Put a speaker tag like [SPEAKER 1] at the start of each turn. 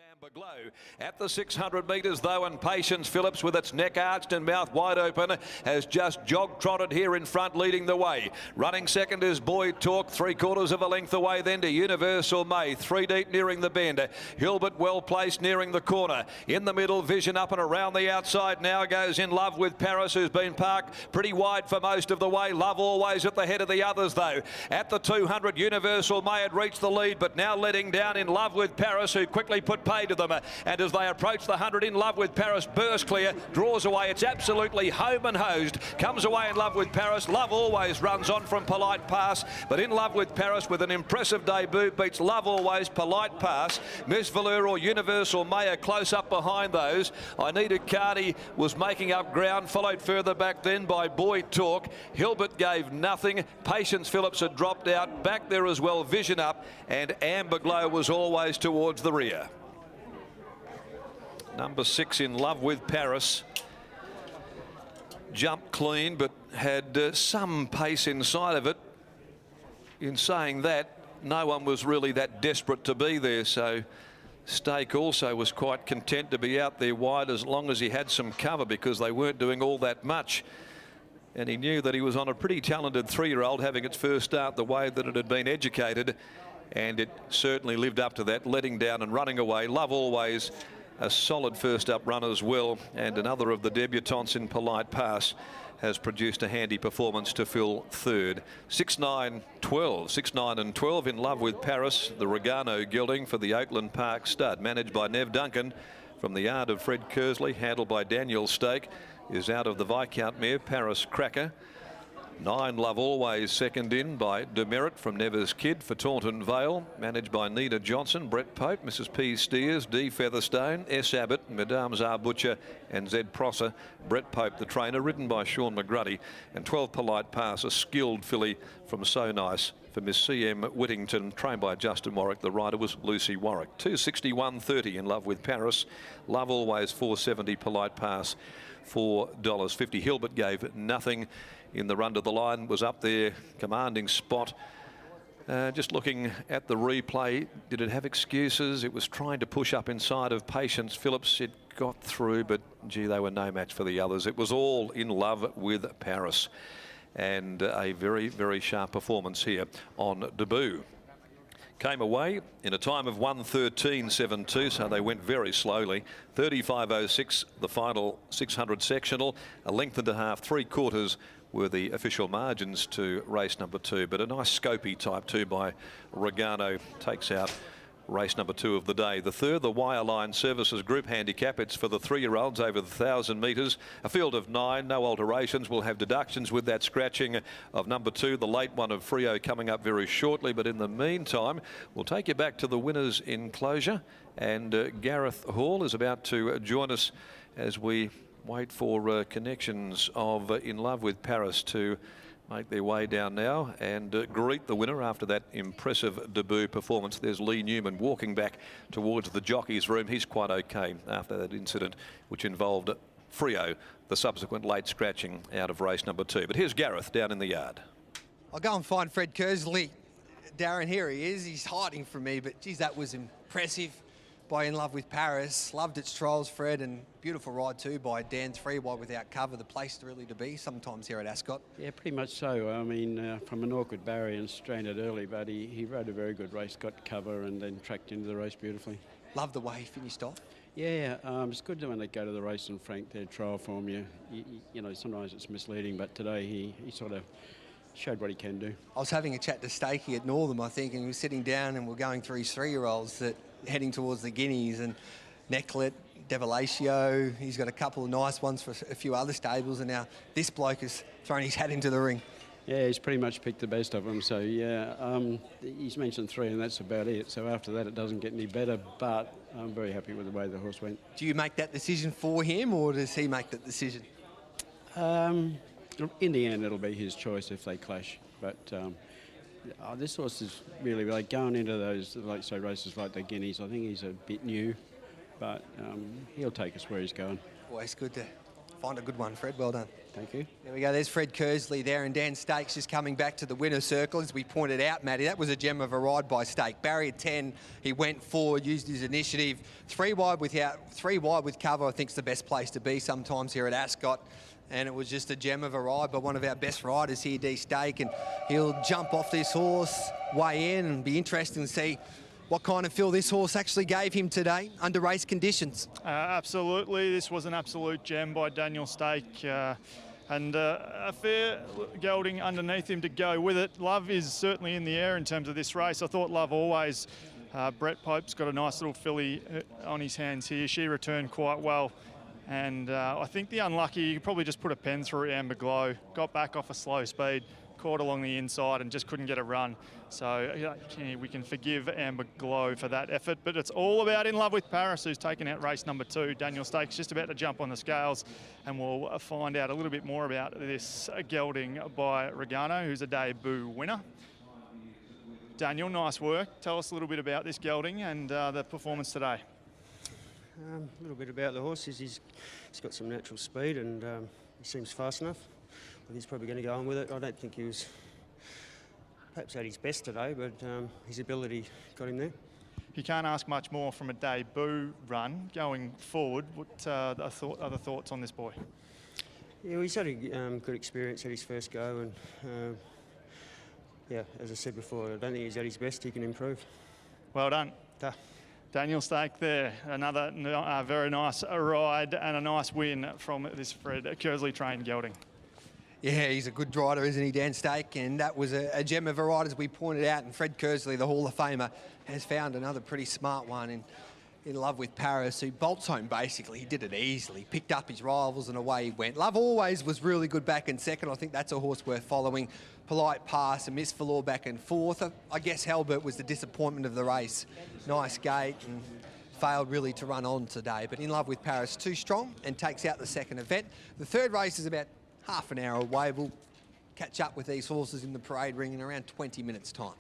[SPEAKER 1] Amber Glow at the 600 metres though, and Patience Phillips with its neck arched and mouth wide open has just jog-trotted here in front, leading the way. Running second is Boy Talk, 3/4 of a length away then to Universal May, 3 deep nearing the bend. Hilbert well placed nearing the corner. In the middle, Vision up and around the outside now goes In Love with Paris, who's been parked pretty wide for most of the way. Love always at the head of the others though. At the 200, Universal May had reached the lead, but now letting down In Love with Paris, who quickly put pay to them. And as they approach the 100, In Love with Paris bursts clear, draws away. It's absolutely home and hosed. Comes away In Love with Paris. Love always runs on from Polite Pass, but In Love with Paris with an impressive debut beats Love Always, Polite Pass. Miss Velour or Universal May are close up behind those. I Need a Cardi was making up ground, followed further back then by Boy Talk. Hilbert gave nothing. Patience Phillips had dropped out. Back there as well, Vision up, and Amber Glow was always towards the rear. Number 6, In Love with Paris, jumped clean but had some pace inside of it. In saying that, no one was really that desperate to be there, so Stake also was quite content to be out there wide as long as he had some cover, because they weren't doing all that much. And he knew that he was on a pretty talented 3-year-old, having its first start the way that it had been educated, and it certainly lived up to that, letting down and running away. Love Always, a solid first up run as well, and another of the debutantes in Polite Pass has produced a handy performance to fill third. 6-9-12, 6-9 and 12 In Love with Paris, the Regano gelding for the Oakland Park stud, managed by Nev Duncan from the yard of Fred Kersley, handled by Daniel Stake, is out of the Viscount mare Paris Cracker. 9 Love Always second in by Demerit from Never's Kid for Taunton Vale, managed by Nina Johnson, Brett Pope, Mrs P Steers, D Featherstone, S Abbott, Madame Czar Butcher and Zed Prosser. Brett Pope the trainer, ridden by Sean McGruddy, and 12 Polite Pass, a skilled filly from So Nice for Miss C.M. Whittington, trained by Justin Warwick. The rider was Lucy Warwick. 261.30 In Love with Paris. Love Always 470, Polite Pass $4.50. Hilbert gave nothing in the run to the line, was up there, commanding spot. Just looking at the replay, did it have excuses? It was trying to push up inside of Patience Phillips. It got through, but gee, they were no match for the others. It was all In Love with Paris, and a very, very sharp performance here on debut. Came away in a time of 1:13.72, so they went very slowly. 35.06 the final 600 sectional, a length and a half, 3/4 were the official margins to race number 2, but a nice scopy type 2 by Regano takes out race number 2 of the day. The third, the Wireline Services Group Handicap. It's for the 3-year-olds over the 1,000 metres. A field of 9, no alterations. We'll have deductions with that scratching of number 2, the late one of Frio, coming up very shortly. But in the meantime, we'll take you back to the winners' enclosure, and Gareth Hall is about to join us as we wait for connections of In Love with Paris to make their way down now and greet the winner after that impressive debut performance. There's Lee Newman walking back towards the jockey's room. He's quite okay after that incident, which involved Frio, the subsequent late scratching out of race number 2. But here's Gareth down in the yard.
[SPEAKER 2] I'll go and find Fred Kersley. Darren, here he is. He's hiding from me, but geez, that was impressive by In Love with Paris. Loved its trials, Fred, and beautiful ride too by Dan 3 wide without cover. The place really to be sometimes here at Ascot.
[SPEAKER 3] Yeah, pretty much so. I mean, from an awkward barrier and strained it early, but he rode a very good race, got cover and then tracked into the race beautifully.
[SPEAKER 2] Love the way he finished off.
[SPEAKER 3] Yeah, it's good when they go to the race and Frank their trial form. You know, sometimes it's misleading, but today he sort of showed what he can do.
[SPEAKER 2] I was having a chat to Stakey at Northam, I think, and he was sitting down and we're going through his 3-year-olds that heading towards the Guineas, and Necklet, Devilatio, he's got a couple of nice ones for a few other stables, and now this bloke has thrown his hat into the ring.
[SPEAKER 3] Yeah, he's pretty much picked the best of them, so yeah, he's mentioned 3 and that's about it. So after that it doesn't get any better, but I'm very happy with the way the horse went.
[SPEAKER 2] Do you make that decision for him, or does he make that decision?
[SPEAKER 3] In the end it'll be his choice if they clash, but this horse is really like going into those, like say, races like the Guineas. I think he's a bit new, but he'll take us where he's going.
[SPEAKER 2] Always good to Find a good one, Fred. Well done.
[SPEAKER 3] Thank you.
[SPEAKER 2] There we go. There's Fred Kersley there, and Dan Stakes just coming back to the winner's circle. As we pointed out, Matty, that was a gem of a ride by Stake. Barrier 10, he went forward, used his initiative. Three wide with cover, I think, is the best place to be sometimes here at Ascot. And it was just a gem of a ride by one of our best riders here, D Stake, and he'll jump off this horse, weigh in, and be interesting to see what kind of feel this horse actually gave him today under race conditions.
[SPEAKER 4] Absolutely, this was an absolute gem by Daniel Stake, and a fair gelding underneath him to go with it. Love is certainly in the air in terms of this race. I thought Love Always, Brett Pope's got a nice little filly on his hands here. She returned quite well. And I think the unlucky, you could probably just put a pen through Amber Glow, got back off a slow speed, caught along the inside and just couldn't get a run. So we can forgive Amber Glow for that effort, but it's all about In Love with Paris, who's taken out race number 2. Daniel Stakes just about to jump on the scales, and we'll find out a little bit more about this gelding by Regano, who's a debut winner. Daniel, nice work. Tell us a little bit about this gelding and the performance today.
[SPEAKER 5] A little bit about the horse is he's got some natural speed, and he seems fast enough. But he's probably going to go on with it. I don't think he was perhaps at his best today, but his ability got him there.
[SPEAKER 4] You can't ask much more from a debut run. Going forward, what other thoughts on this boy?
[SPEAKER 5] Yeah, well, he's had a good experience at his first go, and yeah, as I said before, I don't think he's at his best. He can improve.
[SPEAKER 4] Well done.
[SPEAKER 5] Duh.
[SPEAKER 4] Daniel Stake there, another very nice ride and a nice win from this Fred Kersley trained gelding.
[SPEAKER 2] Yeah, he's a good rider, isn't he, Dan Stake? And that was a gem of a ride, as we pointed out. And Fred Kersley, the Hall of Famer, has found another pretty smart one in Love with Paris, who bolts home basically. He did it easily, picked up his rivals and away he went. Love Always was really good back in second. I think that's a horse worth following. Polite Pass and Miss Valor back in fourth. I guess Halbert was the disappointment of the race. Nice gate and failed really to run on today. But In Love with Paris, too strong and takes out the second event. The third race is about half an hour away. We'll catch up with these horses in the parade ring in around 20 minutes' time.